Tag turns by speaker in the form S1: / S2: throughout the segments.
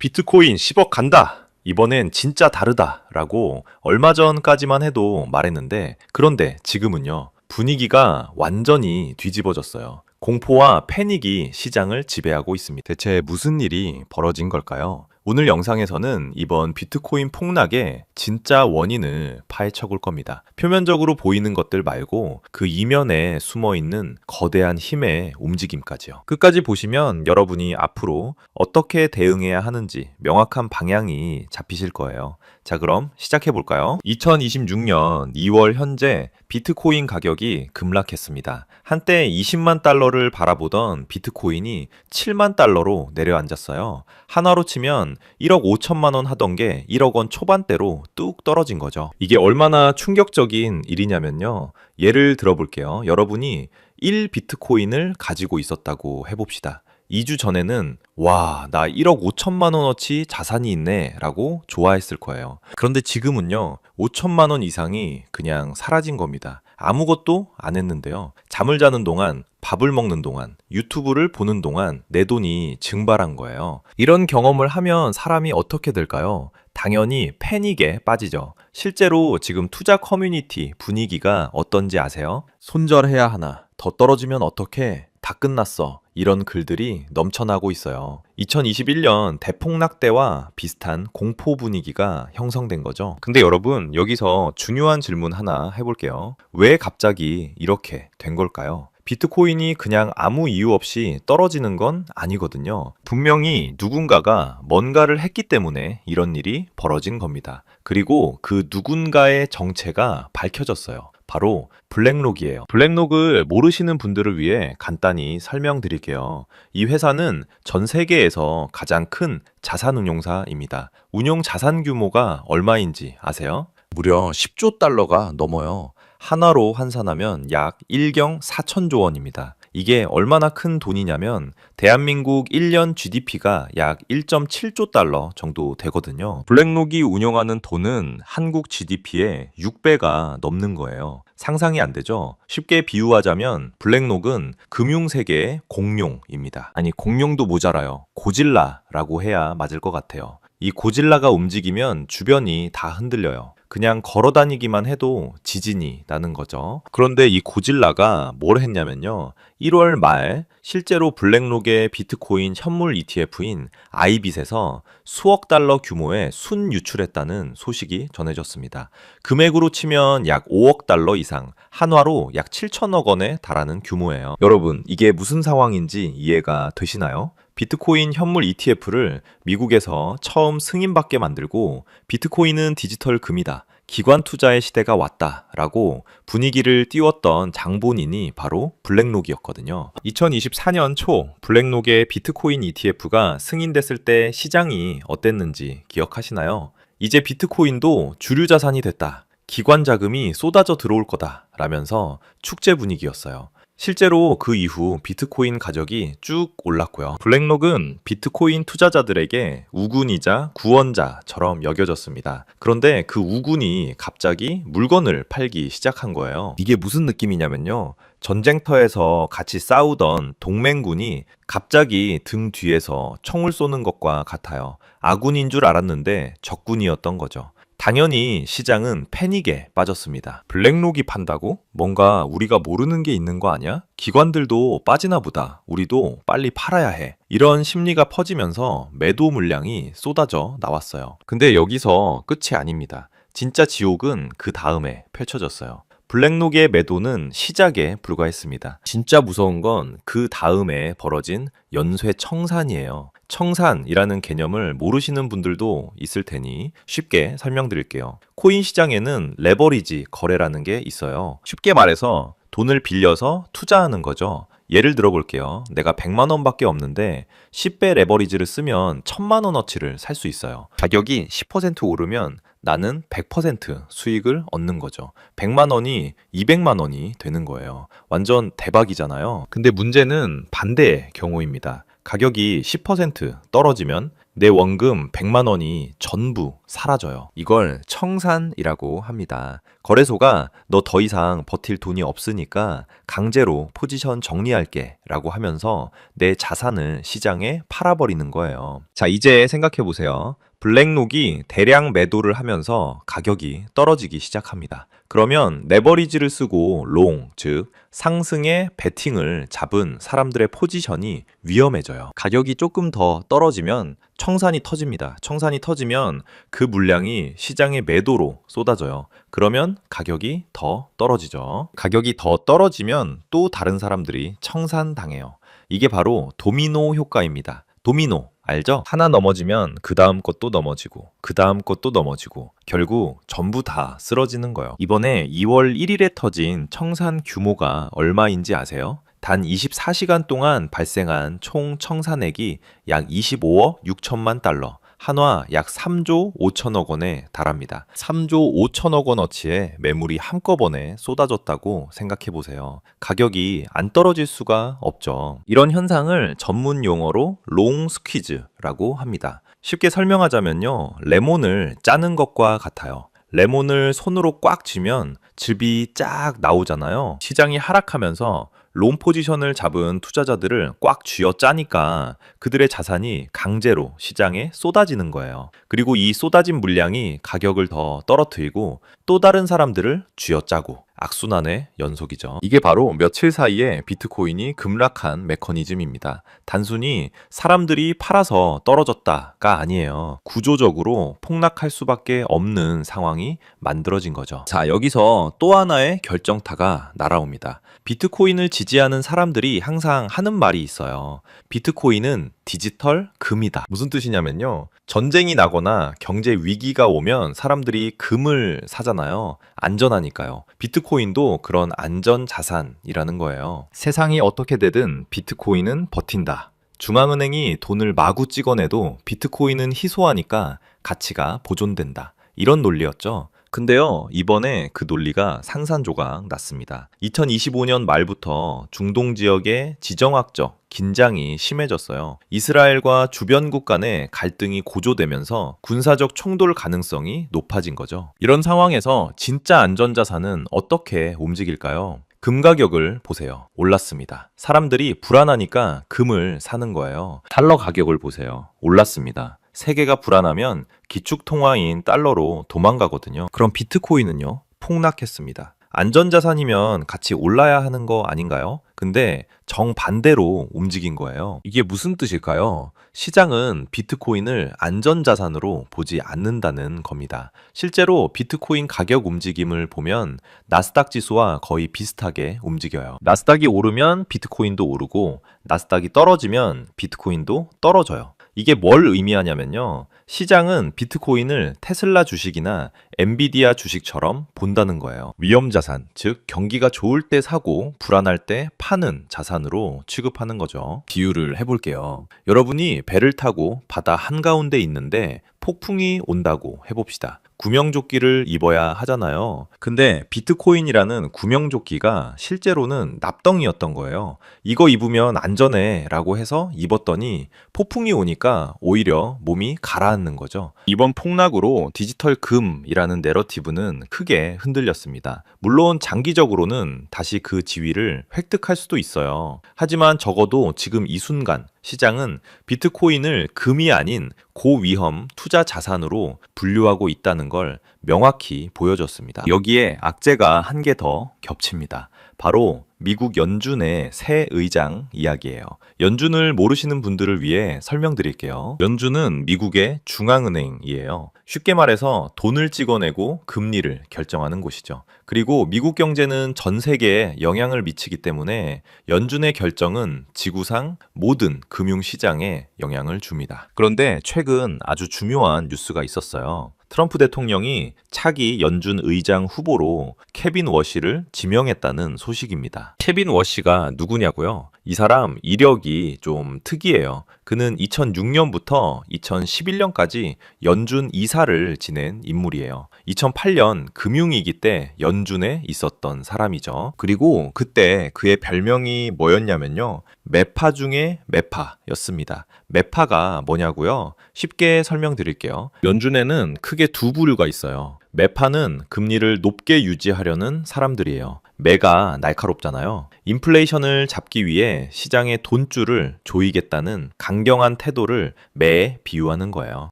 S1: 비트코인 10억 간다! 이번엔 진짜 다르다! 라고 얼마 전까지만 해도 말했는데, 그런데 지금은요, 분위기가 완전히 뒤집어졌어요. 공포와 패닉이 시장을 지배하고 있습니다. 대체 무슨 일이 벌어진 걸까요? 오늘 영상에서는 이번 비트코인 폭락의 진짜 원인을 파헤쳐 볼 겁니다. 표면적으로 보이는 것들 말고 그 이면에 숨어 있는 거대한 힘의 움직임까지요. 끝까지 보시면 여러분이 앞으로 어떻게 대응해야 하는지 명확한 방향이 잡히실 거예요. 자, 그럼 시작해 볼까요? 2026년 2월 현재 비트코인 가격이 급락했습니다. 한때 20만 달러를 바라보던 비트코인이 7만 달러로 내려앉았어요. 하나로 치면 1억 5천만 원 하던 게 1억 원 초반대로 뚝 떨어진 거죠. 이게 얼마나 충격적인 일이냐면요. 예를 들어 볼게요. 여러분이 1 비트코인을 가지고 있었다고 해봅시다. 2주 전에는 와, 나 1억 5천만 원어치 자산이 있네 라고 좋아했을 거예요. 그런데 지금은요, 5천만 원 이상이 그냥 사라진 겁니다. 아무것도 안 했는데요. 잠을 자는 동안, 밥을 먹는 동안, 유튜브를 보는 동안 내 돈이 증발한 거예요. 이런 경험을 하면 사람이 어떻게 될까요? 당연히 패닉에 빠지죠. 실제로 지금 투자 커뮤니티 분위기가 어떤지 아세요? 손절해야 하나? 더 떨어지면 어떡해? 다 끝났어. 이런 글들이 넘쳐나고 있어요. 2021년 대폭락 때와 비슷한 공포 분위기가 형성된 거죠. 근데 여러분, 여기서 중요한 질문 하나 해볼게요. 왜 갑자기 이렇게 된 걸까요? 비트코인이 그냥 아무 이유 없이 떨어지는 건 아니거든요. 분명히 누군가가 뭔가를 했기 때문에 이런 일이 벌어진 겁니다. 그리고 그 누군가의 정체가 밝혀졌어요. 바로 블랙록이에요. 블랙록을 모르시는 분들을 위해 간단히 설명드릴게요. 이 회사는 전 세계에서 가장 큰 자산운용사입니다. 운용 자산 규모가 얼마인지 아세요? 무려 10조 달러가 넘어요. 하나로 환산하면 약 1경 4천조 원입니다. 이게 얼마나 큰 돈이냐면 대한민국 1년 GDP가 약 1.7조 달러 정도 되거든요. 블랙록이 운영하는 돈은 한국 GDP의 6배가 넘는 거예요. 상상이 안 되죠? 쉽게 비유하자면 블랙록은 금융세계의 공룡입니다. 아니, 공룡도 모자라요. 고질라라고 해야 맞을 것 같아요. 이 고질라가 움직이면 주변이 다 흔들려요. 그냥 걸어 다니기만 해도 지진이 나는 거죠. 그런데 이 고질라가 뭘 했냐면요. 1월 말 실제로 블랙록의 비트코인 현물 ETF인 아이빗에서 수억 달러 규모의 순 유출했다는 소식이 전해졌습니다. 금액으로 치면 약 5억 달러 이상, 한화로 약 7천억 원에 달하는 규모예요. 여러분, 이게 무슨 상황인지 이해가 되시나요? 비트코인 현물 ETF를 미국에서 처음 승인받게 만들고 비트코인은 디지털 금이다. 기관 투자의 시대가 왔다라고 분위기를 띄웠던 장본인이 바로 블랙록이었거든요. 2024년 초 블랙록의 비트코인 ETF가 승인됐을 때 시장이 어땠는지 기억하시나요? 이제 비트코인도 주류 자산이 됐다. 기관 자금이 쏟아져 들어올 거다 라면서 축제 분위기였어요. 실제로 그 이후 비트코인 가격이 쭉 올랐고요. 블랙록은 비트코인 투자자들에게 우군이자 구원자처럼 여겨졌습니다. 그런데 그 우군이 갑자기 물건을 팔기 시작한 거예요. 이게 무슨 느낌이냐면요. 전쟁터에서 같이 싸우던 동맹군이 갑자기 등 뒤에서 총을 쏘는 것과 같아요. 아군인 줄 알았는데 적군이었던 거죠. 당연히 시장은 패닉에 빠졌습니다. 블랙록이 판다고? 뭔가 우리가 모르는 게 있는 거 아니야? 기관들도 빠지나 보다. 우리도 빨리 팔아야 해. 이런 심리가 퍼지면서 매도 물량이 쏟아져 나왔어요. 근데 여기서 끝이 아닙니다. 진짜 지옥은 그 다음에 펼쳐졌어요. 블랙록의 매도는 시작에 불과했습니다. 진짜 무서운 건 그 다음에 벌어진 연쇄 청산이에요. 청산이라는 개념을 모르시는 분들도 있을 테니 쉽게 설명드릴게요. 코인 시장에는 레버리지 거래라는 게 있어요. 쉽게 말해서 돈을 빌려서 투자하는 거죠. 예를 들어 볼게요. 내가 100만 원밖에 없는데 10배 레버리지를 쓰면 1000만 원어치를 살 수 있어요. 가격이 10% 오르면 나는 100% 수익을 얻는 거죠. 100만 원이 200만 원이 되는 거예요. 완전 대박이잖아요. 근데 문제는 반대의 경우입니다. 가격이 10% 떨어지면 내 원금 100만 원이 전부 사라져요. 이걸 청산이라고 합니다. 거래소가 너 더 이상 버틸 돈이 없으니까 강제로 포지션 정리할게 라고 하면서 내 자산을 시장에 팔아버리는 거예요. 자, 이제 생각해 보세요. 블랙록이 대량 매도를 하면서 가격이 떨어지기 시작합니다. 그러면 레버리지를 쓰고 롱, 즉 상승의 베팅을 잡은 사람들의 포지션이 위험해져요. 가격이 조금 더 떨어지면 청산이 터집니다. 청산이 터지면 그 물량이 시장의 매도로 쏟아져요. 그러면 가격이 더 떨어지죠. 가격이 더 떨어지면 또 다른 사람들이 청산당해요. 이게 바로 도미노 효과입니다. 도미노 알죠? 하나 넘어지면 그 다음 것도 넘어지고 그 다음 것도 넘어지고 결국 전부 다 쓰러지는 거예요. 이번에 2월 1일에 터진 청산 규모가 얼마인지 아세요? 단 24시간 동안 발생한 총 청산액이 약 25억 6천만 달러, 한화 약 3조 5천억 원에 달합니다. 3조 5천억 원어치의 매물이 한꺼번에 쏟아졌다고 생각해 보세요. 가격이 안 떨어질 수가 없죠. 이런 현상을 전문 용어로 롱 스퀴즈라고 합니다. 쉽게 설명하자면요, 레몬을 짜는 것과 같아요. 레몬을 손으로 꽉 쥐면 즙이 쫙 나오잖아요. 시장이 하락하면서 롱 포지션을 잡은 투자자들을 꽉 쥐어 짜니까 그들의 자산이 강제로 시장에 쏟아지는 거예요. 그리고 이 쏟아진 물량이 가격을 더 떨어뜨리고 또 다른 사람들을 쥐어 짜고 악순환의 연속이죠. 이게 바로 며칠 사이에 비트코인이 급락한 메커니즘입니다. 단순히 사람들이 팔아서 떨어졌다가 아니에요. 구조적으로 폭락할 수밖에 없는 상황이 만들어진 거죠. 자, 여기서 또 하나의 결정타가 날아옵니다. 비트코인을 지지하는 사람들이 항상 하는 말이 있어요. 비트코인은 디지털 금이다. 무슨 뜻이냐면요, 전쟁이 나거나 경제 위기가 오면 사람들이 금을 사잖아요. 안전하니까요. 비트코인도 그런 안전 자산이라는 거예요. 세상이 어떻게 되든 비트코인은 버틴다. 중앙은행이 돈을 마구 찍어내도 비트코인은 희소하니까 가치가 보존된다. 이런 논리였죠. 근데요, 이번에 그 논리가 산산조각 났습니다. 2025년 말부터 중동 지역의 지정학적 긴장이 심해졌어요. 이스라엘과 주변국 간의 갈등이 고조되면서 군사적 충돌 가능성이 높아진 거죠. 이런 상황에서 진짜 안전자산은 어떻게 움직일까요? 금 가격을 보세요. 올랐습니다. 사람들이 불안하니까 금을 사는 거예요. 달러 가격을 보세요. 올랐습니다. 세계가 불안하면 기축통화인 달러로 도망가거든요. 그럼 비트코인은요? 폭락했습니다. 안전자산이면 같이 올라야 하는 거 아닌가요? 근데 정반대로 움직인 거예요. 이게 무슨 뜻일까요? 시장은 비트코인을 안전자산으로 보지 않는다는 겁니다. 실제로 비트코인 가격 움직임을 보면 나스닥 지수와 거의 비슷하게 움직여요. 나스닥이 오르면 비트코인도 오르고 나스닥이 떨어지면 비트코인도 떨어져요. 이게 뭘 의미하냐면요, 시장은 비트코인을 테슬라 주식이나 엔비디아 주식처럼 본다는 거예요. 위험자산, 즉 경기가 좋을 때 사고 불안할 때 파는 자산으로 취급하는 거죠. 비유를 해볼게요. 여러분이 배를 타고 바다 한가운데 있는데 폭풍이 온다고 해봅시다. 구명조끼를 입어야 하잖아요. 근데 비트코인이라는 구명조끼가 실제로는 납덩이였던 거예요. 이거 입으면 안전해 라고 해서 입었더니 폭풍이 오니까 오히려 몸이 가라앉는 거죠. 이번 폭락으로 디지털 금이라는 내러티브는 크게 흔들렸습니다. 물론 장기적으로는 다시 그 지위를 획득할 수도 있어요. 하지만 적어도 지금 이 순간 시장은 비트코인을 금이 아닌 고위험 투자 자산으로 분류하고 있다는 걸 명확히 보여줬습니다. 여기에 악재가 한 개 더 겹칩니다. 바로 미국 연준의 새 의장 이야기예요. 연준을 모르시는 분들을 위해 설명드릴게요. 연준은 미국의 중앙은행이에요. 쉽게 말해서 돈을 찍어내고 금리를 결정하는 곳이죠. 그리고 미국 경제는 전 세계에 영향을 미치기 때문에 연준의 결정은 지구상 모든 금융시장에 영향을 줍니다. 그런데 최근 아주 중요한 뉴스가 있었어요. 트럼프 대통령이 차기 연준 의장 후보로 케빈 워시를 지명했다는 소식입니다. 케빈 워시가 누구냐고요? 이 사람 이력이 좀 특이해요. 그는 2006년부터 2011년까지 연준 이사를 지낸 인물이에요. 2008년 금융위기 때 연준에 있었던 사람이죠. 그리고 그때 그의 별명이 뭐였냐면요. 매파 중에 매파였습니다. 매파가 뭐냐고요? 쉽게 설명드릴게요. 연준에는 크게 두 부류가 있어요. 매파는 금리를 높게 유지하려는 사람들이에요. 매가 날카롭잖아요. 인플레이션을 잡기 위해 시장의 돈줄을 조이겠다는 강경한 태도를 매에 비유하는 거예요.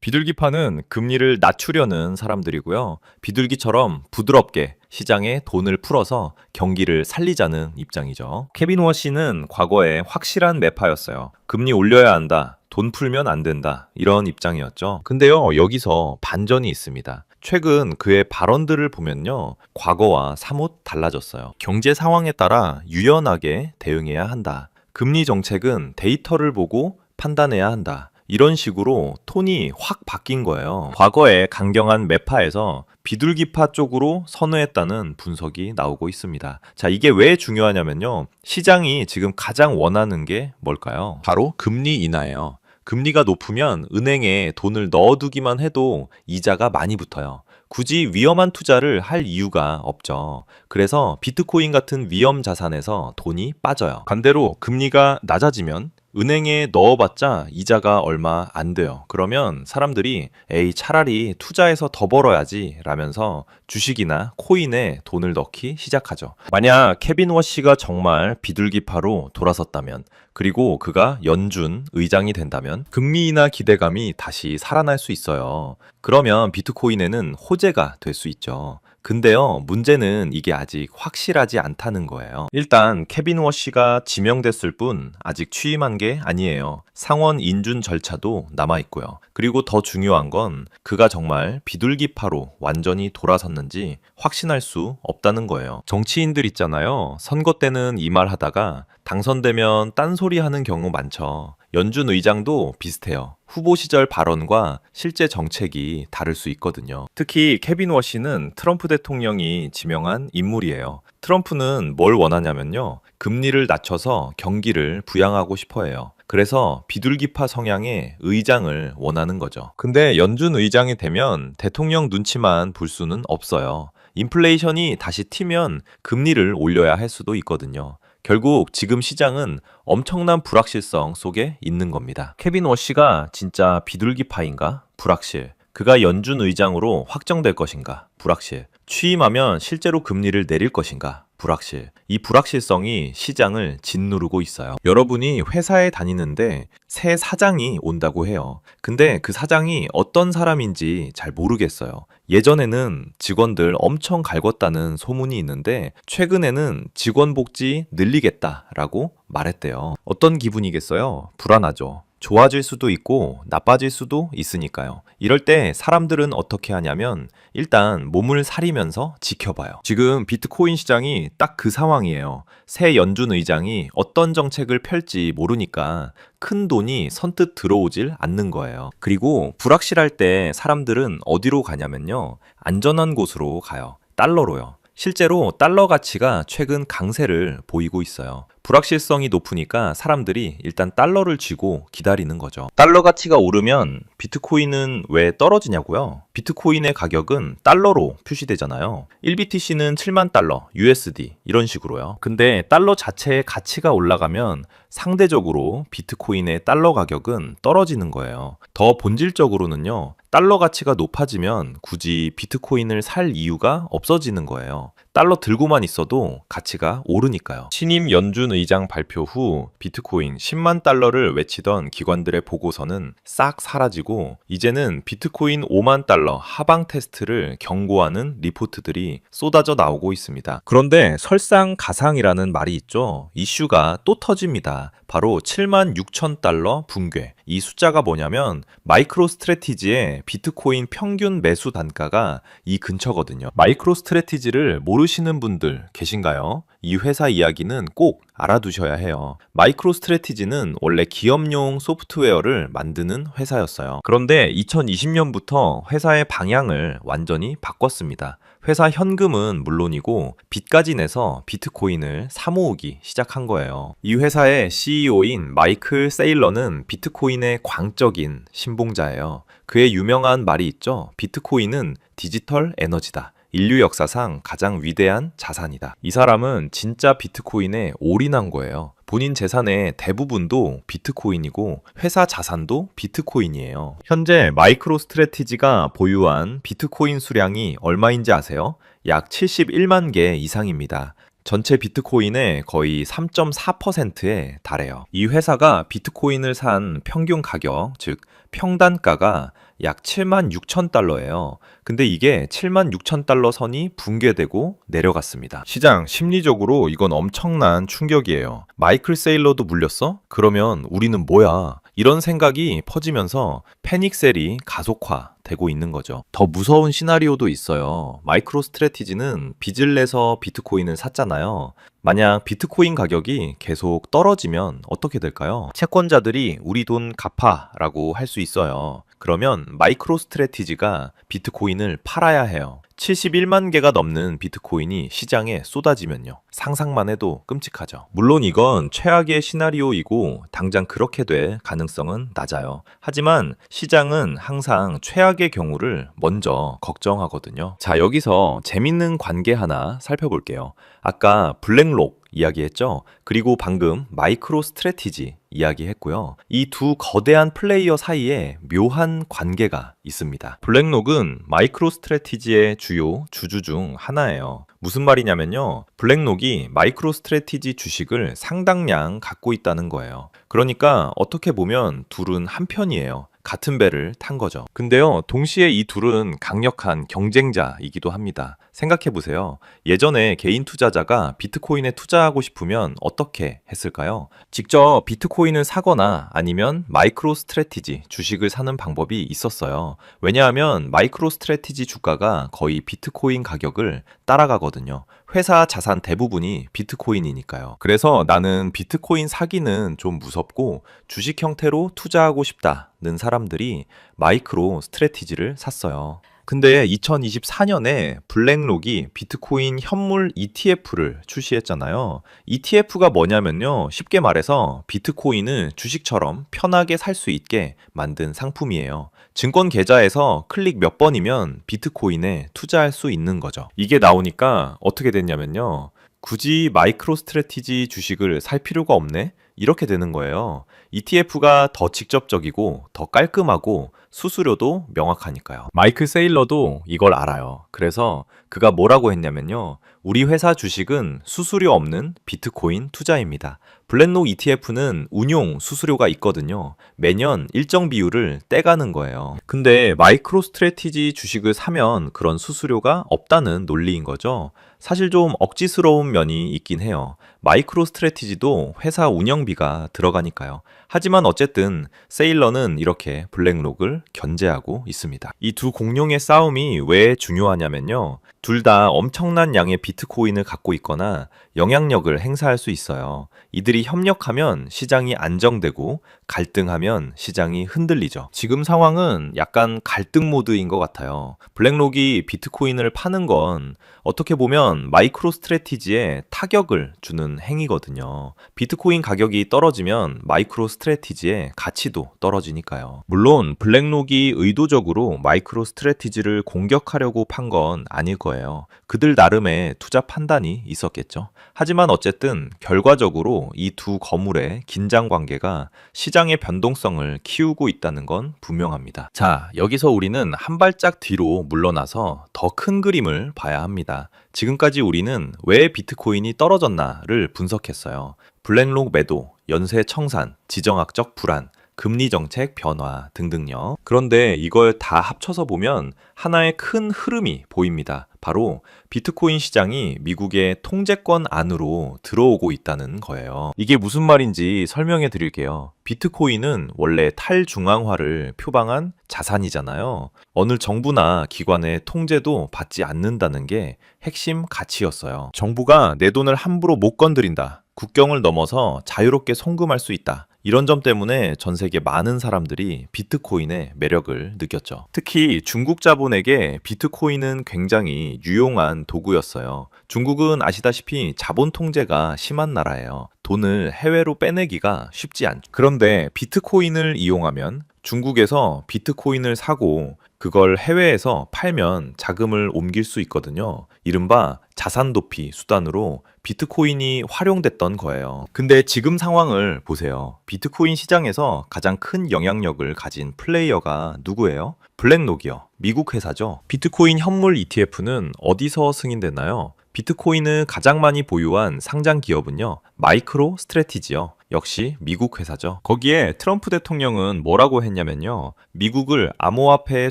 S1: 비둘기파는 금리를 낮추려는 사람들이고요. 비둘기처럼 부드럽게 시장에 돈을 풀어서 경기를 살리자는 입장이죠. 케빈 워시는 과거에 확실한 매파였어요. 금리 올려야 한다. 돈 풀면 안 된다. 이런 입장이었죠. 근데요, 여기서 반전이 있습니다. 최근 그의 발언들을 보면요, 과거와 사뭇 달라졌어요. 경제 상황에 따라 유연하게 대응해야 한다. 금리 정책은 데이터를 보고 판단해야 한다. 이런 식으로 톤이 확 바뀐 거예요. 과거에 강경한 매파에서 비둘기파 쪽으로 선회했다는 분석이 나오고 있습니다. 자, 이게 왜 중요하냐면요. 시장이 지금 가장 원하는 게 뭘까요? 바로 금리 인하예요. 금리가 높으면 은행에 돈을 넣어두기만 해도 이자가 많이 붙어요. 굳이 위험한 투자를 할 이유가 없죠. 그래서 비트코인 같은 위험 자산에서 돈이 빠져요. 반대로 금리가 낮아지면 은행에 넣어봤자 이자가 얼마 안 돼요. 그러면 사람들이 에이 차라리 투자해서 더 벌어야지 라면서 주식이나 코인에 돈을 넣기 시작하죠. 만약 케빈 워시가 정말 비둘기파로 돌아섰다면, 그리고 그가 연준 의장이 된다면 금리 인하 기대감이 다시 살아날 수 있어요. 그러면 비트코인에는 호재가 될 수 있죠. 근데요, 문제는 이게 아직 확실하지 않다는 거예요. 일단 케빈 워시가 지명됐을 뿐 아직 취임한 게 아니에요. 상원 인준 절차도 남아있고요. 그리고 더 중요한 건 그가 정말 비둘기파로 완전히 돌아섰는지 확신할 수 없다는 거예요. 정치인들 있잖아요. 선거 때는 이 말 하다가 당선되면 딴소리 하는 경우 많죠. 연준 의장도 비슷해요. 후보 시절 발언과 실제 정책이 다를 수 있거든요. 특히 케빈 워시는 트럼프 대통령이 지명한 인물이에요. 트럼프는 뭘 원하냐면요. 금리를 낮춰서 경기를 부양하고 싶어 해요. 그래서 비둘기파 성향의 의장을 원하는 거죠. 근데 연준 의장이 되면 대통령 눈치만 볼 수는 없어요. 인플레이션이 다시 튀면 금리를 올려야 할 수도 있거든요. 결국 지금 시장은 엄청난 불확실성 속에 있는 겁니다. 케빈 워시가 진짜 비둘기파인가? 불확실. 그가 연준 의장으로 확정될 것인가? 불확실. 취임하면 실제로 금리를 내릴 것인가? 불확실. 이 불확실성이 시장을 짓누르고 있어요. 여러분이 회사에 다니는데 새 사장이 온다고 해요. 근데 그 사장이 어떤 사람인지 잘 모르겠어요. 예전에는 직원들 엄청 갈궜다는 소문이 있는데 최근에는 직원 복지 늘리겠다라고 말했대요. 어떤 기분이겠어요? 불안하죠. 좋아질 수도 있고 나빠질 수도 있으니까요. 이럴 때 사람들은 어떻게 하냐면 일단 몸을 사리면서 지켜봐요. 지금 비트코인 시장이 딱 그 상황이에요. 새 연준 의장이 어떤 정책을 펼지 모르니까 큰 돈이 선뜻 들어오질 않는 거예요. 그리고 불확실할 때 사람들은 어디로 가냐면요. 안전한 곳으로 가요. 달러로요. 실제로 달러 가치가 최근 강세를 보이고 있어요. 불확실성이 높으니까 사람들이 일단 달러를 쥐고 기다리는 거죠. 달러 가치가 오르면 비트코인은 왜 떨어지냐고요? 비트코인의 가격은 달러로 표시되잖아요. 1BTC는 7만 달러, USD 이런 식으로요. 근데 달러 자체의 가치가 올라가면 상대적으로 비트코인의 달러 가격은 떨어지는 거예요. 더 본질적으로는요. 달러 가치가 높아지면 굳이 비트코인을 살 이유가 없어지는 거예요. 달러 들고만 있어도 가치가 오르니까요. 신임 연준 의장 발표 후 비트코인 10만 달러를 외치던 기관들의 보고서는 싹 사라지고 이제는 비트코인 5만 달러 하방 테스트를 경고하는 리포트들이 쏟아져 나오고 있습니다. 그런데 설상가상이라는 말이 있죠. 이슈가 또 터집니다. 바로 7만 6천 달러 붕괴. 이 숫자가 뭐냐면 마이크로 스트래티지의 비트코인 평균 매수 단가가 이 근처거든요. 마이크로 스트래티지를 모르시는 분들 계신가요? 이 회사 이야기는 꼭 알아두셔야 해요. 마이크로 스트래티지는 원래 기업용 소프트웨어를 만드는 회사였어요. 그런데 2020년부터 회사의 방향을 완전히 바꿨습니다. 회사 현금은 물론이고 빚까지 내서 비트코인을 사모으기 시작한 거예요. 이 회사의 CEO인 마이클 세일러는 비트코인의 광적인 신봉자예요. 그의 유명한 말이 있죠. 비트코인은 디지털 에너지다. 인류 역사상 가장 위대한 자산이다. 이 사람은 진짜 비트코인에 올인한 거예요. 본인 재산의 대부분도 비트코인이고 회사 자산도 비트코인이에요. 현재 마이크로 스트래티지가 보유한 비트코인 수량이 얼마인지 아세요? 약 71만 개 이상입니다. 전체 비트코인의 거의 3.4%에 달해요. 이 회사가 비트코인을 산 평균 가격, 즉 평단가가 약 7만 6천 달러예요. 근데 이게 7만 6천 달러 선이 붕괴되고 내려갔습니다. 시장 심리적으로 이건 엄청난 충격이에요. 마이클 세일러도 물렸어? 그러면 우리는 뭐야? 이런 생각이 퍼지면서 패닉셀이 가속화되고 있는 거죠. 더 무서운 시나리오도 있어요. 마이크로 스트래티지는 빚을 내서 비트코인을 샀잖아요. 만약 비트코인 가격이 계속 떨어지면 어떻게 될까요? 채권자들이 우리 돈 갚아라고 할 수 있어요. 그러면 마이크로 스트래티지가 비트코인을 팔아야 해요. 71만 개가 넘는 비트코인이 시장에 쏟아지면요. 상상만 해도 끔찍하죠. 물론 이건 최악의 시나리오이고 당장 그렇게 될 가능성은 낮아요. 하지만 시장은 항상 최악의 경우를 먼저 걱정하거든요. 자, 여기서 재밌는 관계 하나 살펴볼게요. 아까 블랙록 이야기했죠? 그리고 방금 마이크로 스트래티지 이야기했고요. 이 두 거대한 플레이어 사이에 묘한 관계가 있습니다. 블랙록은 마이크로 스트래티지의 주요 주주 중 하나예요. 무슨 말이냐면요. 블랙록이 마이크로 스트래티지 주식을 상당량 갖고 있다는 거예요. 그러니까 어떻게 보면 둘은 한편이에요. 같은 배를 탄 거죠. 근데요, 동시에 이 둘은 강력한 경쟁자이기도 합니다. 생각해 보세요. 예전에 개인 투자자가 비트코인에 투자하고 싶으면 어떻게 했을까요? 직접 비트코인을 사거나 아니면 마이크로 스트래티지 주식을 사는 방법이 있었어요. 왜냐하면 마이크로 스트래티지 주가가 거의 비트코인 가격을 따라가거든요. 회사 자산 대부분이 비트코인이니까요. 그래서 나는 비트코인 사기는 좀 무섭고 주식 형태로 투자하고 싶다는 사람들이 마이크로 스트래티지를 샀어요. 근데 2024년에 블랙록이 비트코인 현물 ETF를 출시했잖아요. ETF가 뭐냐면요. 쉽게 말해서 비트코인을 주식처럼 편하게 살 수 있게 만든 상품이에요. 증권 계좌에서 클릭 몇 번이면 비트코인에 투자할 수 있는 거죠. 이게 나오니까 어떻게 됐냐면요. 굳이 마이크로 스트래티지 주식을 살 필요가 없네? 이렇게 되는 거예요. ETF가 더 직접적이고 더 깔끔하고 수수료도 명확하니까요. 마이클 세일러도 이걸 알아요. 그래서 그가 뭐라고 했냐면요. 우리 회사 주식은 수수료 없는 비트코인 투자입니다. 블랙록 ETF는 운용 수수료가 있거든요. 매년 일정 비율을 떼가는 거예요. 근데 마이크로 스트래티지 주식을 사면 그런 수수료가 없다는 논리인 거죠. 사실 좀 억지스러운 면이 있긴 해요. 마이크로 스트래티지도 회사 운영비가 들어가니까요. 하지만 어쨌든 세일러는 이렇게 블랙록을 견제하고 있습니다. 이 두 공룡의 싸움이 왜 중요하냐면요. 둘 다 엄청난 양의 비트코인을 갖고 있거나 영향력을 행사할 수 있어요. 이들이 협력하면 시장이 안정되고 갈등하면 시장이 흔들리죠. 지금 상황은 약간 갈등 모드인 것 같아요. 블랙록이 비트코인을 파는 건 어떻게 보면 마이크로 스트래티지에 타격을 주는 행위거든요. 비트코인 가격이 떨어지면 마이크로 스트래티지의 가치도 떨어지니까요. 물론 블랙록이 의도적으로 마이크로 스트래티지를 공격하려고 판 건 아닐 거예요. 그들 나름의 투자 판단이 있었겠죠. 하지만 어쨌든 결과적으로 이 두 거물의 긴장 관계가 시장의 변동성을 키우고 있다는 건 분명합니다. 자, 여기서 우리는 한 발짝 뒤로 물러나서 더 큰 그림을 봐야 합니다. 지금까지 우리는 왜 비트코인이 떨어졌나를 분석했어요. 블랙록 매도, 연쇄 청산, 지정학적 불안, 금리 정책 변화 등등요. 그런데 이걸 다 합쳐서 보면 하나의 큰 흐름이 보입니다. 바로 비트코인 시장이 미국의 통제권 안으로 들어오고 있다는 거예요. 이게 무슨 말인지 설명해 드릴게요. 비트코인은 원래 탈중앙화를 표방한 자산이잖아요. 어느 정부나 기관의 통제도 받지 않는다는 게 핵심 가치였어요. 정부가 내 돈을 함부로 못 건드린다. 국경을 넘어서 자유롭게 송금할 수 있다. 이런 점 때문에 전 세계 많은 사람들이 비트코인의 매력을 느꼈죠. 특히 중국 자본에게 비트코인은 굉장히 유용한 도구였어요. 중국은 아시다시피 자본 통제가 심한 나라예요. 돈을 해외로 빼내기가 쉽지 않죠. 그런데 비트코인을 이용하면 중국에서 비트코인을 사고 그걸 해외에서 팔면 자금을 옮길 수 있거든요. 이른바 자산 도피 수단으로 비트코인이 활용됐던 거예요. 근데 지금 상황을 보세요. 비트코인 시장에서 가장 큰 영향력을 가진 플레이어가 누구예요? 블랙록이요. 미국 회사죠. 비트코인 현물 ETF는 어디서 승인됐나요? 비트코인을 가장 많이 보유한 상장 기업은요, 마이크로 스트래티지요. 역시 미국 회사죠. 거기에 트럼프 대통령은 뭐라고 했냐면요, 미국을 암호화폐의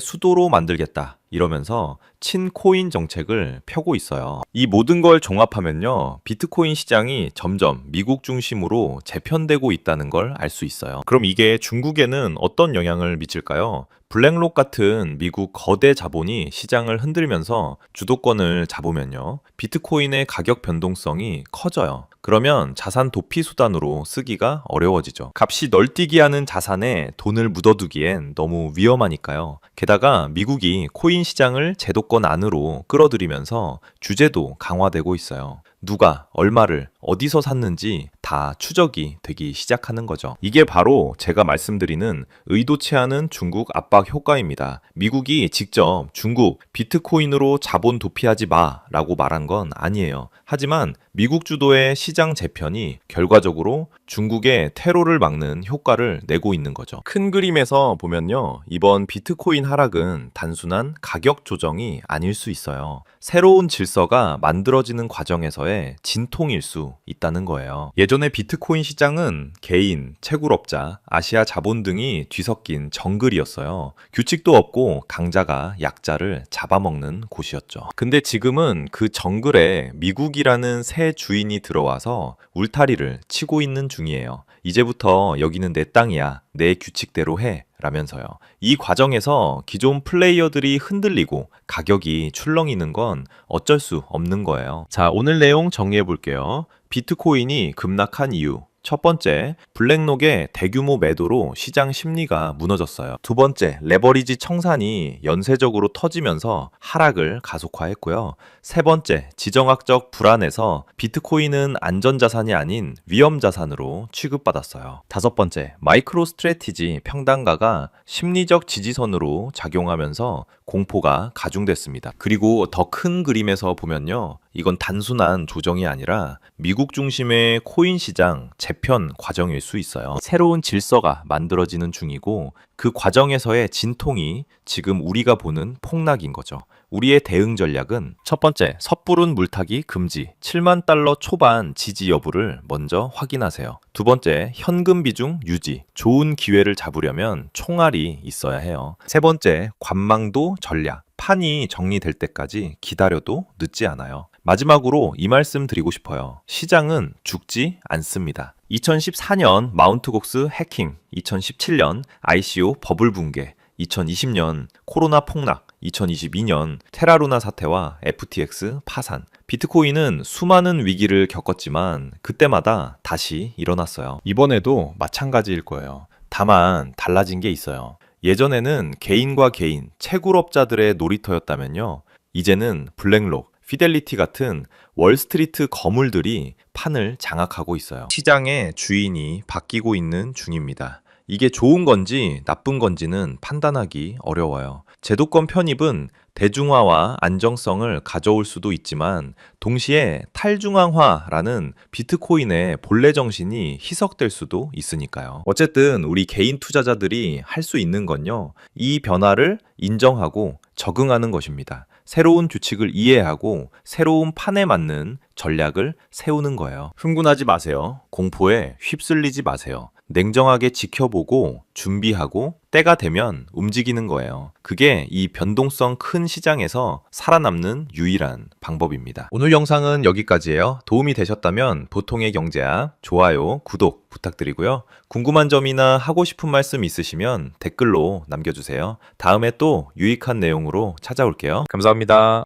S1: 수도로 만들겠다 이러면서 친코인 정책을 펴고 있어요. 이 모든 걸 종합하면요, 비트코인 시장이 점점 미국 중심으로 재편되고 있다는 걸 알 수 있어요. 그럼 이게 중국에는 어떤 영향을 미칠까요? 블랙록 같은 미국 거대 자본이 시장을 흔들면서 주도권을 잡으면요, 비트코인의 가격 변동성이 커져요. 그러면 자산 도피 수단으로 쓰기가 어려워지죠. 값이 널뛰기 하는 자산에 돈을 묻어두기엔 너무 위험하니까요. 게다가 미국이 코인 시장을 제도권 안으로 끌어들이면서 규제도 강화되고 있어요. 누가 얼마를 어디서 샀는지 다 추적이 되기 시작하는 거죠. 이게 바로 제가 말씀드리는 의도치 않은 중국 압박 효과입니다. 미국이 직접 중국 비트코인으로 자본 도피하지 마라고 말한 건 아니에요. 하지만 미국 주도의 시장 재편이 결과적으로 중국의 테러를 막는 효과를 내고 있는 거죠. 큰 그림에서 보면요, 이번 비트코인 하락은 단순한 가격 조정이 아닐 수 있어요. 새로운 질서가 만들어지는 과정에서의 진통일 수 있다는 거예요. 예전에 비트코인 시장은 개인, 채굴업자, 아시아 자본 등이 뒤섞인 정글이었어요. 규칙도 없고 강자가 약자를 잡아먹는 곳이었죠. 근데 지금은 그 정글에 미국이라는 새 주인이 들어와서 울타리를 치고 있는 중이에요. 이제부터 여기는 내 땅이야. 내 규칙대로 해. 라면서요. 이 과정에서 기존 플레이어들이 흔들리고 가격이 출렁이는 건 어쩔 수 없는 거예요. 자, 오늘 내용 정리해 볼게요. 비트코인이 급락한 이유. 첫 번째, 블랙록의 대규모 매도로 시장 심리가 무너졌어요. 두 번째, 레버리지 청산이 연쇄적으로 터지면서 하락을 가속화했고요. 세 번째, 지정학적 불안에서 비트코인은 안전자산이 아닌 위험자산으로 취급받았어요. 다섯 번째, 마이크로 스트래티지 평단가가 심리적 지지선으로 작용하면서 공포가 가중됐습니다. 그리고 더 큰 그림에서 보면요, 이건 단순한 조정이 아니라 미국 중심의 코인 시장 재편 과정일 수 있어요. 새로운 질서가 만들어지는 중이고 그 과정에서의 진통이 지금 우리가 보는 폭락인 거죠. 우리의 대응 전략은 첫 번째, 섣부른 물타기 금지, 7만 달러 초반 지지 여부를 먼저 확인하세요. 두 번째, 현금 비중 유지, 좋은 기회를 잡으려면 총알이 있어야 해요. 세 번째, 관망도 전략, 판이 정리될 때까지 기다려도 늦지 않아요. 마지막으로 이 말씀 드리고 싶어요. 시장은 죽지 않습니다. 2014년 마운트곡스 해킹, 2017년 ICO 버블 붕괴, 2020년 코로나 폭락, 2022년 테라루나 사태와 FTX 파산. 비트코인은 수많은 위기를 겪었지만 그때마다 다시 일어났어요. 이번에도 마찬가지일 거예요. 다만 달라진 게 있어요. 예전에는 개인과 개인, 채굴업자들의 놀이터였다면요, 이제는 블랙록, 피델리티 같은 월스트리트 거물들이 판을 장악하고 있어요. 시장의 주인이 바뀌고 있는 중입니다. 이게 좋은 건지 나쁜 건지는 판단하기 어려워요. 제도권 편입은 대중화와 안정성을 가져올 수도 있지만 동시에 탈중앙화라는 비트코인의 본래 정신이 희석될 수도 있으니까요. 어쨌든 우리 개인 투자자들이 할 수 있는 건요, 이 변화를 인정하고 적응하는 것입니다. 새로운 규칙을 이해하고 새로운 판에 맞는 전략을 세우는 거예요. 흥분하지 마세요. 공포에 휩쓸리지 마세요. 냉정하게 지켜보고 준비하고 때가 되면 움직이는 거예요. 그게 이 변동성 큰 시장에서 살아남는 유일한 방법입니다. 오늘 영상은 여기까지예요. 도움이 되셨다면 보통의 경제학 좋아요, 구독 부탁드리고요. 궁금한 점이나 하고 싶은 말씀 있으시면 댓글로 남겨주세요. 다음에 또 유익한 내용으로 찾아올게요. 감사합니다.